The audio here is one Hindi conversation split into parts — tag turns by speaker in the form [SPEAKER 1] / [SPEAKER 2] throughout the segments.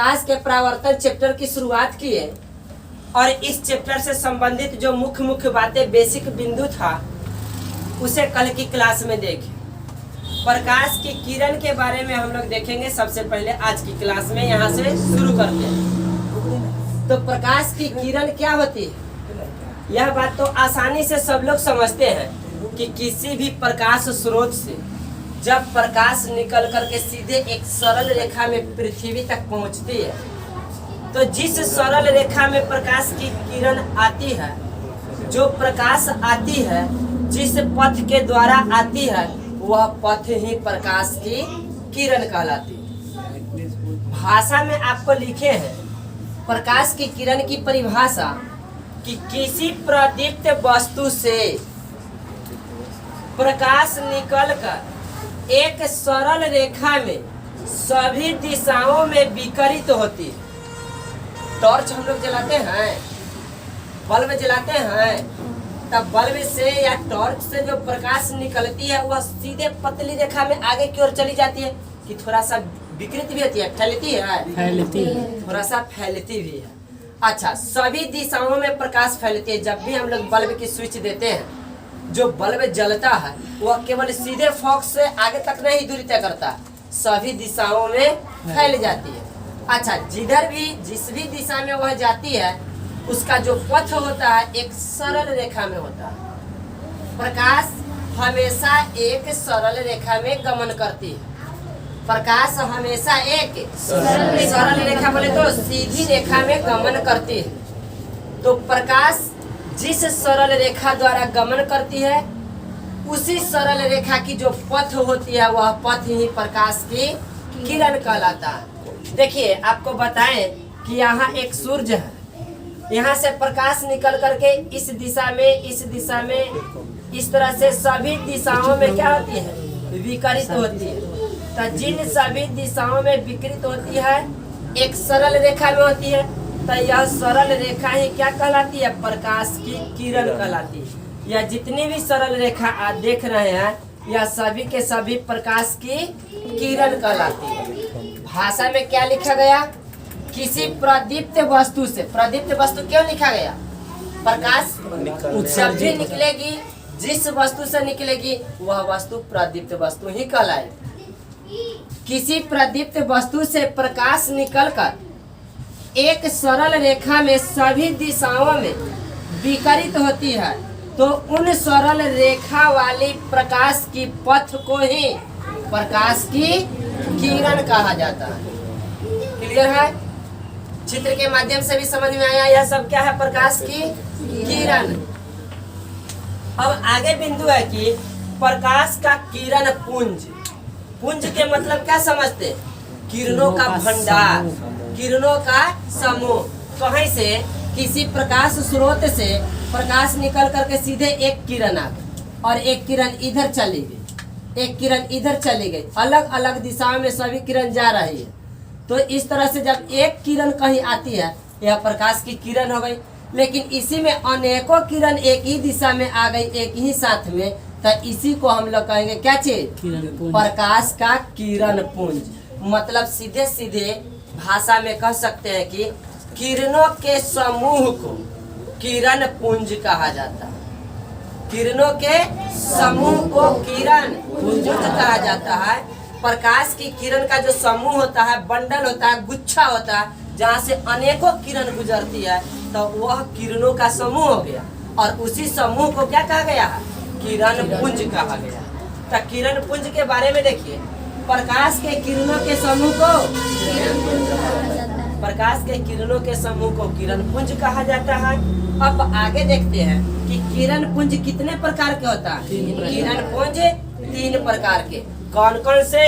[SPEAKER 1] प्रकाश के परावर्तन चैप्टर की शुरुआत की है और इस चैप्टर से संबंधित जो मुख्य मुख्य बातें बेसिक बिंदु था उसे कल की क्लास में देखें। प्रकाश की किरण के बारे में हम लोग देखेंगे सबसे पहले आज की क्लास में। यहाँ से शुरू करते हैं। तो प्रकाश की किरण क्या होती है? यह बात तो आसानी से सब लोग समझते हैं कि किसी भी प्रकाश स्रोत से जब प्रकाश निकल करके सीधे एक सरल रेखा में पृथ्वी तक पहुंचती है, तो जिस सरल रेखा में प्रकाश की किरण आती है, जो प्रकाश आती है, जिस पथ के द्वारा आती है, वह पथ ही प्रकाश की किरण कहलाती है। भाषा में आपको लिखे हैं प्रकाश की किरण की परिभाषा कि किसी प्रदीप्त वस्तु से प्रकाश निकलकर एक सरल रेखा में सभी दिशाओं में विकिरित होती है। टॉर्च हम लोग जलाते हैं, बल्ब जलाते हैं, तब बल्ब से या टॉर्च से जो प्रकाश निकलती है वह सीधे पतली रेखा में आगे की ओर चली जाती है कि थोड़ा सा विकृत भी होती है, फैलती है, थोड़ा सा फैलती भी है। अच्छा, सभी दिशाओं में प्रकाश फैलती है। जब भी हम लोग बल्ब की स्विच देते हैं, जो बल्ब जलता है वह केवल सीधे फोकस से आगे तक नहीं दूरी तय करता, सभी दिशाओं में फैल जाती है। अच्छा, जिस भी दिशा में वह जाती है उसका जो पथ होता है एक सरल रेखा में होता है। प्रकाश हमेशा एक सरल रेखा में गमन करती है। प्रकाश हमेशा एक सरल रेखा बोले तो सीधी रेखा में गमन करती है। तो प्रकाश जिस सरल रेखा द्वारा गमन करती है उसी सरल रेखा की जो पथ होती है वह पथ ही प्रकाश की किरण कहलाता है। देखिए, आपको बताएं कि यहाँ एक सूर्य है, यहाँ से प्रकाश निकल करके इस दिशा में इस तरह से सभी दिशाओं में क्या होती है? विकिरित होती है। तो जिन सभी दिशाओं में विकृत होती है एक सरल रेखा में होती है, तो यह सरल रेखा ही क्या कहलाती है? प्रकाश की किरण कहलाती है। यह जितनी भी सरल रेखा आप देख रहे हैं यह सभी के सभी प्रकाश की किरण कहलाती है। भाषा में क्या लिखा गया? किसी प्रदीप्त वस्तु से। प्रदीप्त वस्तु क्यों लिखा गया? प्रकाश जब भी निकलेगी, जिस वस्तु से निकलेगी वह वस्तु प्रदीप्त वस्तु ही कहलाएगी। किसी प्रदीप्त वस्तु से प्रकाश निकलकर एक सरल रेखा में सभी दिशाओं में विकिरित होती है, तो उन सरल रेखा वाली प्रकाश की पथ को ही प्रकाश की किरण कहा जाता है। क्लियर है? चित्र के माध्यम से भी समझ में आया यह सब क्या है? प्रकाश की किरण। अब आगे बिंदु है कि प्रकाश का किरण पुंज। पुंज के मतलब क्या समझते? किरणों का भंडार, किरणों का समूह। कहीं से किसी प्रकाश स्रोत से प्रकाश निकल करके सीधे एक किरण आ गई और एक किरण इधर चली गई, एक किरण इधर चली गई, अलग अलग दिशाओं में सभी किरण जा रही है। तो इस तरह से जब एक किरण कहीं आती है यह प्रकाश की किरण हो गई। लेकिन इसी में अनेकों किरण एक ही दिशा में आ गई एक ही साथ में, तो इसी को हम लोग कहेंगे क्या चीज? प्रकाश का किरण पुंज। मतलब सीधे सीधे भाषा में कह सकते हैं कि किरणों के समूह को किरण पुंज कहा जाता है। किरणों के समूह को किरण पुंज कहा जाता है। प्रकाश की किरण का जो समूह होता है, बंडल होता है, गुच्छा होता है, जहाँ से अनेकों किरण गुजरती है, तो वह किरणों का समूह हो गया। और उसी समूह को क्या कहा गया है? किरण पुंज कहा गया। तो किरण पुंज के बारे में देखिए, प्रकाश के किरणों के समूह को किरण पुंज कहा जाता है। अब आगे देखते हैं कि किरण पुंज कितने प्रकार के होता है? किरण पुंज 3 प्रकार के। कौन कौन से?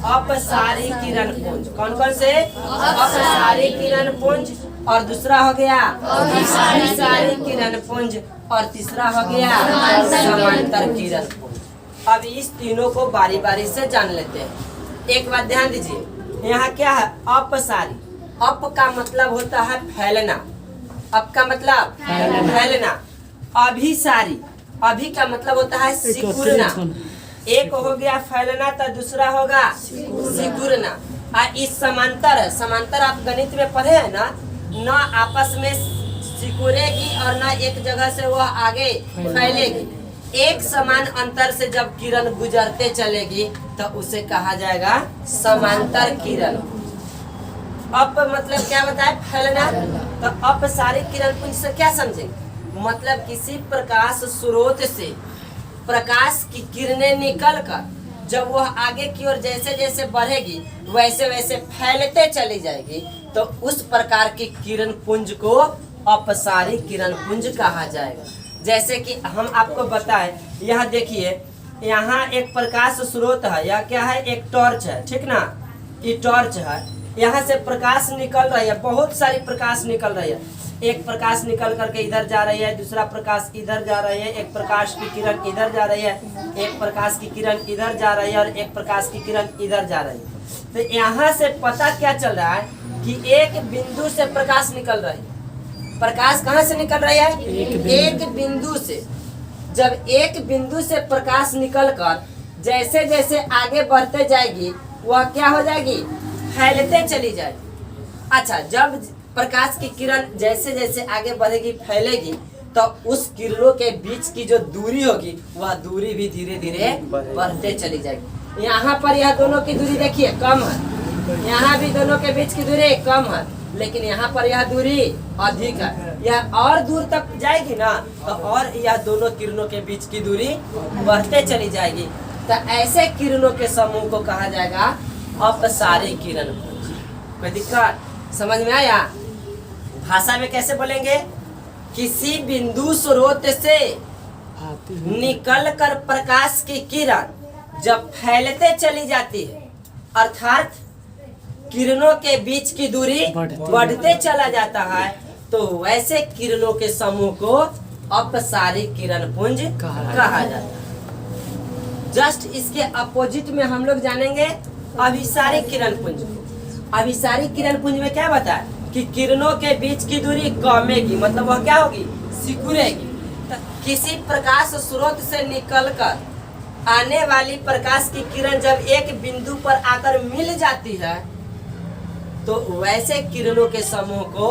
[SPEAKER 1] अपसारी किरण पुंज। कौन कौन से? अपसारी किरण पुंज। और दूसरा हो गया अभिसारी किरण पुंज, और तीसरा हो गया समांतर किरण पुंज। अब इस तीनों को बारी बारी से जान लेते हैं। एक बात ध्यान दीजिए, यहाँ क्या है? अपसारी। अप का मतलब होता है फैलना, अप का मतलब फैलना। अभिसारी, अभी का मतलब होता है सिकुड़ना। एक हो गया फैलना तो दूसरा होगा सिकुड़ना। इस समांतर है, समांतर आप गणित में पढ़े हैं ना, न आपस में सिकुड़ेगी और न एक जगह से वह आगे फैलेगी। एक समान अंतर से जब किरण गुजरते चलेगी तो उसे कहा जाएगा समांतर किरण। अप मतलब क्या बताए, फैलना। तो अपसारी किरण पुंज से क्या समझेंगे, मतलब किसी प्रकाश स्रोत से प्रकाश की किरणें निकल कर जब वह आगे की ओर जैसे जैसे बढ़ेगी वैसे वैसे फैलते चली जाएगी तो उस प्रकार की किरण पुंज को अपसारी किरण पुंज कहा जाएगा। जैसे कि हम आपको बताएं, यहाँ देखिए, यहाँ एक प्रकाश स्रोत है, यह क्या है, एक टॉर्च है, ठीक ना, ये टॉर्च है। यहाँ से प्रकाश निकल रही है, बहुत सारी प्रकाश निकल रही है। एक प्रकाश निकल करके इधर जा रही है, दूसरा प्रकाश इधर जा रही है, एक प्रकाश की किरण इधर जा रही है, एक प्रकाश की किरण इधर जा रही है और एक प्रकाश की किरण इधर जा रही है। तो यहाँ से पता क्या चल रहा है कि एक बिंदु से प्रकाश निकल रही है। प्रकाश कहाँ से निकल रही है, एक बिंदु से। जब एक बिंदु से प्रकाश निकल कर जैसे जैसे आगे बढ़ते जाएगी वह क्या हो जाएगी, फैलते चली जाएगी। अच्छा, जब प्रकाश की किरण जैसे जैसे आगे बढ़ेगी फैलेगी तो उस किरणों के बीच की जो दूरी होगी वह दूरी भी धीरे धीरे बढ़ते चली जाएगी। यहाँ पर यह दोनों की दूरी देखिए कम है, यहाँ भी दोनों के बीच की दूरी कम है, लेकिन यहाँ पर यह दूरी अधिक है। यह और दूर तक जाएगी ना तो और यह दोनों किरणों के बीच की दूरी बढ़ते चली जाएगी। तो ऐसे किरणों के समूह को कहा जाएगा अपसारी किरण पुंज। कोई दिक्कत समझ में आया? भाषा में कैसे बोलेंगे, किसी बिंदु स्रोत से निकल कर प्रकाश की किरण जब फैलते चली जाती है अर्थात किरणों के बीच की दूरी बढ़ते चला जाता है तो वैसे किरणों के समूह को अपसारी किरण पुंज कहा जाता है। जस्ट इसके अपोजिट में हम लोग जानेंगे अभिसारी किरण पुंज को। अभिसारी किरण पुंज में क्या बताया कि किरणों के बीच की दूरी कमेगी, मतलब वह क्या होगी, सिकुड़ेगी। तो किसी प्रकाश स्रोत से निकलकर आने वाली प्रकाश की किरण जब एक बिंदु पर आकर मिल जाती है तो वैसे किरणों के समूह को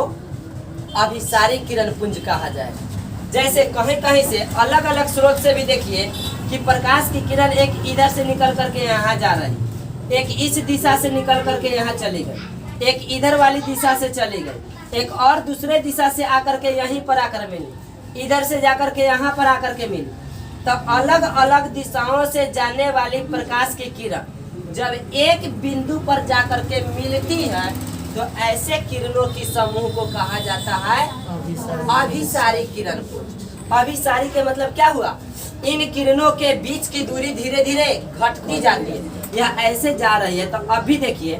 [SPEAKER 1] अभिसारी किरण पुंज कहा जाएगा। जैसे कहीं कहीं से अलग अलग स्रोत से भी देखिए कि प्रकाश की किरण एक इधर से निकल करके यहाँ जा रही, एक इस दिशा से निकल करके यहाँ चली गई, एक इधर वाली दिशा से चली गई, एक और दूसरे दिशा से आकर के यहीं पर आकर मिली, इधर से जाकर के यहाँ पर आकर के मिली। तो अलग अलग दिशाओं से जाने वाली प्रकाश की किरण जब एक बिंदु पर जाकर के मिलती है तो ऐसे किरणों की समूह को कहा जाता है अभिसारी किरण पुंज। अभिसारी के मतलब क्या हुआ, इन किरणों के बीच की दूरी धीरे धीरे घटती जाती है, यह ऐसे जा रही है। तो अभी देखिए,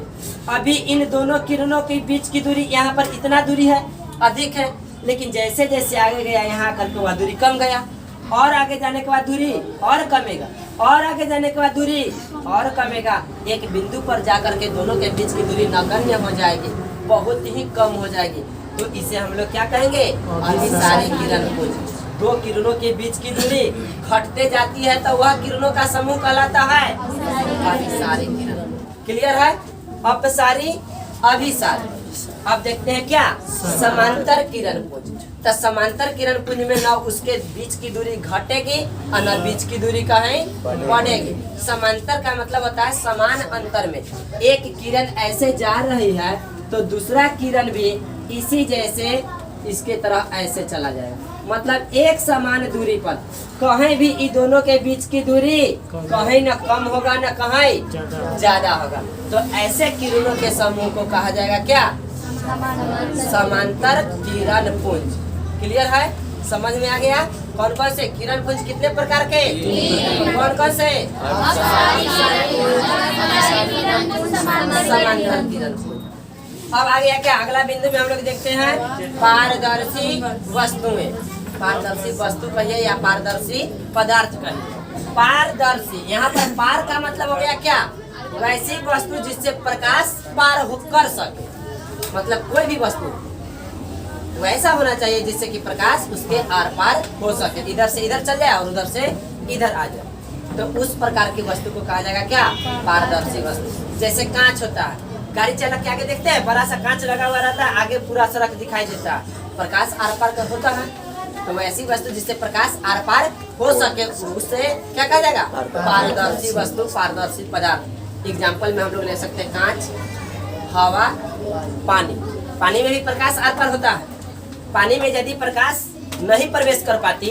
[SPEAKER 1] अभी इन दोनों किरणों के बीच की दूरी यहाँ पर इतना दूरी है, अधिक है, लेकिन जैसे जैसे आगे गया यहाँ करके वह दूरी कम गया, और आगे जाने के बाद दूरी और कमेगा, और आगे जाने के बाद दूरी और कमेगा। एक बिंदु पर जाकर के दोनों के बीच की दूरी नगण्य हो जाएगी, बहुत ही कम हो जाएगी। तो इसे हम लोग क्या कहेंगे, अभिसारी किरण पुंज। दो किरणों के बीच की दूरी घटते जाती है तो वह किरणों का समूह कहलाता है अभिसारी किरण। क्लियर है? अपसारी, अभिसारी। अब देखते हैं क्या, समांतर किरण पुंज। तो समांतर किरण पुंज में न उसके बीच की दूरी घटेगी और न बीच की दूरी का है बढ़ेगी। समांतर का मतलब होता है समान अंतर में एक किरण ऐसे जा रही है तो दूसरा किरण भी इसी जैसे इसके तरह ऐसे चला जाएगा, मतलब एक समान दूरी पर। कहीं भी इन दोनों के बीच की दूरी कहीं न कम होगा न कहीं ज्यादा होगा। तो ऐसे किरणों के समूह को कहा जाएगा क्या, समांतर किरण पुंज। क्लियर है? समझ में आ गया? कौन कौन से किरण पुंज कितने प्रकार के, कौन कौन से, समांतर किरण पुंज। अब आ गया क्या, अगला बिंदु में हम लोग देखते हैं पारदर्शी वस्तुएं। पारदर्शी वस्तु कहिए या पारदर्शी पदार्थ कहिए। पारदर्शी, यहाँ पर पार का मतलब हो गया क्या, वैसी वस्तु जिससे प्रकाश पार कर सके, मतलब कोई भी वस्तु वैसा होना चाहिए जिससे कि प्रकाश उसके आर पार हो सके, इधर से इधर चल जाए और उधर से इधर आ जाए। तो उस प्रकार की वस्तु को कहा जाएगा क्या, पारदर्शी वस्तु। जैसे कांच होता है, गाड़ी चालक के आगे देखते हैं बड़ा सा कांच लगा हुआ रहता है, आगे पूरा सड़क दिखाई देता है, प्रकाश आर पार का होता है। तो ऐसी वस्तु जिससे प्रकाश आर पार हो सके उससे क्या कहा जाएगा? पारदर्शी वस्तु, पारदर्शी पदार्थ। एग्जाम्पल में हम लोग ले सकते हैं कांच, हवा, पानी। पानी में भी प्रकाश आर पार होता है। पानी में यदि प्रकाश नहीं प्रवेश कर पाती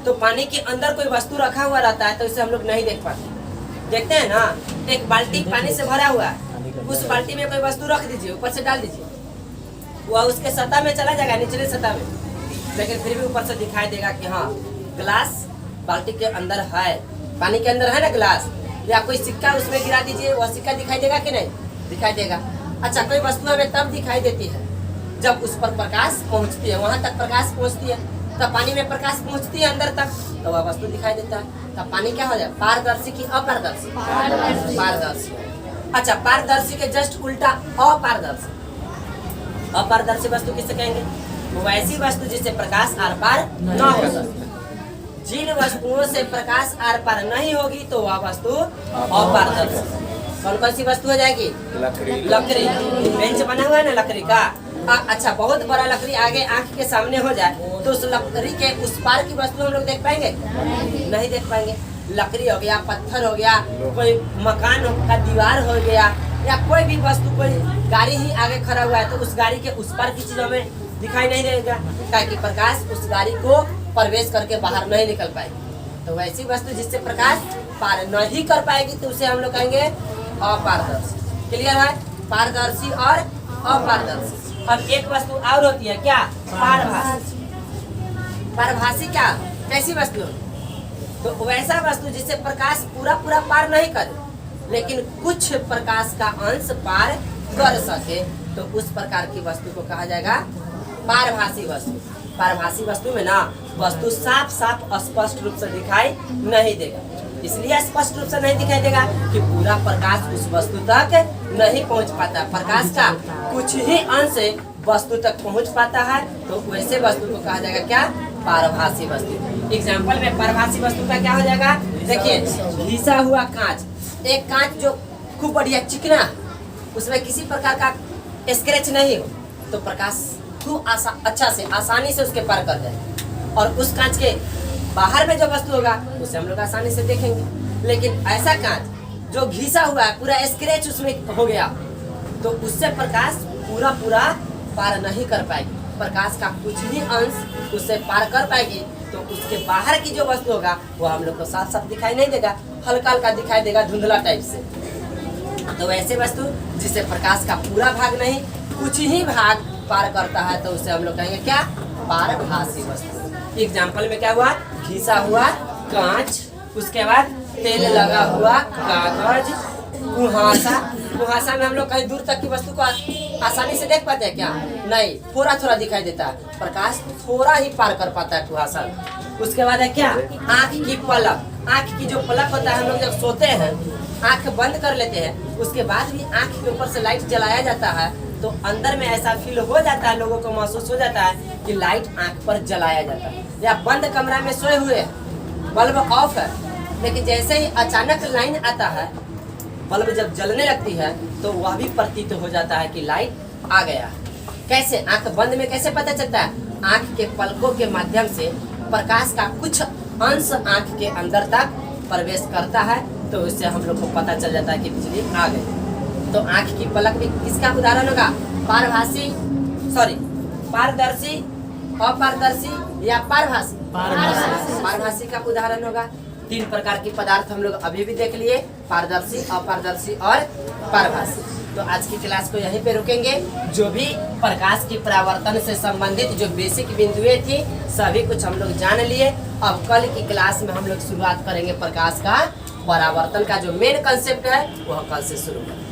[SPEAKER 1] तो पानी के अंदर कोई वस्तु रखा हुआ रहता है तो इसे हम लोग नहीं देख पाते। देखते हैं ना, एक बाल्टी पानी से भरा हुआ है, उस बाल्टी में कोई वस्तु रख दीजिए, ऊपर से डाल दीजिए, वह उसके सतह में चला जाएगा, निचले सतह में, लेकिन फिर भी ऊपर से दिखाई देगा कि हाँ ग्लास बाल्टी के अंदर है, पानी के अंदर है ना ग्लास। या कोई सिक्का उसमें गिरा दीजिए, वह सिक्का दिखाई देगा कि नहीं? दिखाई देगा। अच्छा, कोई वस्तु हमें तब दिखाई देती है जब उस पर प्रकाश पहुंचती है, वहां तक प्रकाश पहुंचती है, तब पानी में प्रकाश पहुंचती है अंदर तक, तो वह वस्तु दिखाई देता है। तब पानी क्या हो जाए? पारदर्शी की अपारदर्शी? पारदर्शी। अच्छा, पारदर्शी के जस्ट उल्टा अपारदर्शी। अपारदर्शी वस्तु किसे कहेंगे? वो ऐसी वस्तु जिससे प्रकाश आर पार न हो सके। जिन वस्तुओं से प्रकाश आर पार नहीं होगी तो वह वस्तु अपारदर्शी। कौन कौन सी वस्तु हो जाएगी? लकड़ी। बेंच बना हुआ है ना लकड़ी का, अच्छा बहुत बड़ा लकड़ी आगे आंख के सामने हो जाए तो उस लकड़ी के उस पार की वस्तु हम लोग देख पाएंगे? नहीं देख पाएंगे। लकड़ी हो गया, पत्थर हो गया, कोई मकान का दीवार हो गया, या कोई भी वस्तु, कोई गाड़ी ही आगे खड़ा हुआ है तो उस गाड़ी के उस पार की चीज हमें दिखाई नहीं देगा, ताकि प्रकाश उस गाड़ी को प्रवेश करके बाहर नहीं निकल पाएगी। तो वैसी वस्तु जिससे प्रकाश पार नहीं कर पाएगी तो उसे हम लोग कहेंगे अपारदर्शी। क्लियर है? पारदर्शी और अपारदर्शी। अब एक वस्तु और होती है क्या? पारभासी। पारभासी क्या, कैसी वस्तु होती? तो वैसा वस्तु जिससे प्रकाश पूरा पूरा पार नहीं करे लेकिन कुछ प्रकाश का अंश पार कर सके, तो उस प्रकार की वस्तु को कहा जाएगा पारभासी वस्तु। पारभासी वस्तु में ना वस्तु साफ साफ स्पष्ट रूप से दिखाई नहीं देगा। इसलिए स्पष्ट रूप से नहीं दिखाई देगा कि पूरा प्रकाश उस वस्तु तक नहीं पहुंच पाता, प्रकाश का कुछ ही अंश वस्तु तक पहुंच पाता है, तो वैसे वस्तु को कहा जाएगा क्या? पारभासी वस्तु। एग्जाम्पल में पारभासी वस्तु का क्या हो जाएगा? देखिए, घिसा हुआ कांच, एक कांच जो खूब बढ़िया चिकना, उसमें किसी प्रकार का स्क्रैच नहीं हो तो प्रकाश खूब अच्छा से आसानी से उसके पार कर जाए, और उस कांच के बाहर में जो वस्तु होगा उसे हम लोग आसानी से देखेंगे। लेकिन ऐसा कांच जो घिसा हुआ है, पूरा स्क्रैच उसमें हो गया, तो उससे प्रकाश पूरा पूरा पार नहीं कर पाएगी, प्रकाश का कुछ ही अंश उससे पार कर पाएगी, तो उसके बाहर की जो वस्तु होगा वो हम लोग को साफ साफ दिखाई नहीं देगा, हल्का हल्का दिखाई देगा, धुंधला टाइप से। तो ऐसे वस्तु जिससे प्रकाश का पूरा भाग नहीं कुछ ही भाग पार करता है तो उसे हम लोग कहेंगे क्या? पारभासी वस्तु। एग्जाम्पल में क्या हुआ? घिसा हुआ कांच, उसके बाद तेल लगा हुआ कागज, कुहासा। कुहासा में हम लोग कहीं दूर तक की वस्तु को आसानी से देख पाते हैं क्या? नहीं, थोड़ा थोड़ा दिखाई देता है, प्रकाश थोड़ा ही पार कर पाता है कुहासा। उसके बाद है क्या? आँख की पलक। आँख की जो पलक होता है, हम लोग जब सोते हैं आँख बंद कर लेते हैं, उसके बाद भी आँख के ऊपर से लाइट जलाया जाता है तो अंदर में ऐसा फील हो जाता है, लोगों को महसूस हो जाता है कि लाइट आँख पर जलाया जाता है। या बंद कमरा में सोए हुए, बल्ब ऑफ है, लेकिन जैसे ही अचानक लाइन आता है, बल्ब जब जलने लगती है तो वह भी प्रतीत हो जाता है कि लाइट आ गया। कैसे? आंख बंद में कैसे पता चलता है? आंख के पलकों के माध्यम से प्रकाश का कुछ अंश आंख के अंदर तक प्रवेश करता है, तो उससे हम लोग को पता चल जाता है कि बिजली आ गई। तो आंख की पलक भी किसका उदाहरण होगा? पारभासी, सॉरी पारदर्शी, अपारदर्शी या पारभासी? पारभासी का उदाहरण होगा। 3 प्रकार की पदार्थ हम लोग अभी भी देख लिए, पारदर्शी, अपारदर्शी और पारभासी। तो आज की क्लास को यहीं पे रुकेंगे। जो भी प्रकाश की परावर्तन से संबंधित जो बेसिक बिंदुएं थी सभी कुछ हम लोग जान लिए। अब कल की क्लास में हम लोग शुरुआत करेंगे प्रकाश का परावर्तन का जो मेन कंसेप्ट है वह कल से शुरू करेंगे।